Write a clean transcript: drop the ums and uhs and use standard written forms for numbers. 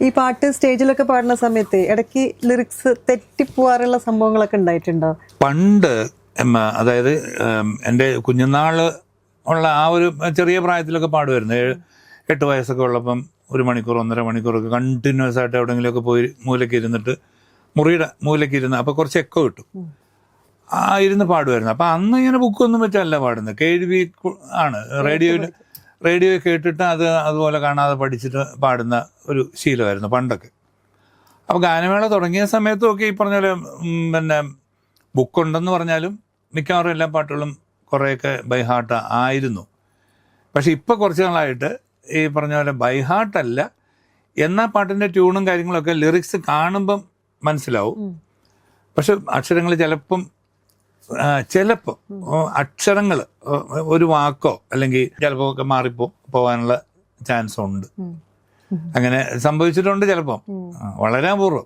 ഈ പാട്ട് സ്റ്റേജിലൊക്കെ പാടുന്ന സമയത്ത് ഇടയ്ക്ക് ലിറിക്സ് തെറ്റിപ്പോവാറുള്ള സംഭവങ്ങളൊക്കെ ഉണ്ടായിട്ടുണ്ടോ? പണ്ട് അതായത് എൻ്റെ കുഞ്ഞുനാള് ഉള്ള ആ ഒരു ചെറിയ പ്രായത്തിലൊക്കെ പാടുമായിരുന്നു. 8 വയസ്സൊക്കെ ഉള്ളപ്പം 1 മണിക്കൂർ 1.5 മണിക്കൂറൊക്കെ കണ്ടിന്യൂസ് ആയിട്ട് എവിടെയെങ്കിലുമൊക്കെ പോയി മൂലയ്ക്ക് ഇരുന്നിട്ട് മുറിയുടെ മൂലയ്ക്ക് ഇരുന്ന് അപ്പോൾ കുറച്ച് എക്കോ കിട്ടും, ഇരുന്ന് പാടുമായിരുന്നു. അപ്പം അന്ന് ഇങ്ങനെ ബുക്കൊന്നും വെച്ചല്ല പാടുന്നത്, കേൾവി ആണ്. റേഡിയോ കേട്ടിട്ട് അതുപോലെ കാണാതെ പഠിച്ചിട്ട് പാടുന്ന ഒരു ശീലമായിരുന്നു പണ്ടൊക്കെ. അപ്പോൾ ഗാനമേള തുടങ്ങിയ സമയത്തുമൊക്കെ ഈ പറഞ്ഞ പോലെ പിന്നെ ബുക്കുണ്ടെന്ന് പറഞ്ഞാലും മിക്കവാറും എല്ലാ പാട്ടുകളും കുറേയൊക്കെ ബൈ ഹാർട്ട് ആയിരുന്നു. പക്ഷെ ഇപ്പോൾ കുറച്ച് നാളായിട്ട് ഈ പറഞ്ഞ പോലെ ബൈ ഹാർട്ടല്ല, എന്നാൽ പാട്ടിൻ്റെ ട്യൂണും കാര്യങ്ങളൊക്കെ ലിറിക്സ് കാണുമ്പം മനസ്സിലാവും. പക്ഷെ അക്ഷരങ്ങൾ ചിലപ്പം അക്ഷരങ്ങൾ ഒരു വാക്കോ അല്ലെങ്കിൽ ചിലപ്പോൾ ഒക്കെ പോകാനുള്ള ചാൻസ് ഉണ്ട്. അങ്ങനെ സംഭവിച്ചിട്ടുണ്ട് ചിലപ്പം, വളരെ അപൂർവം.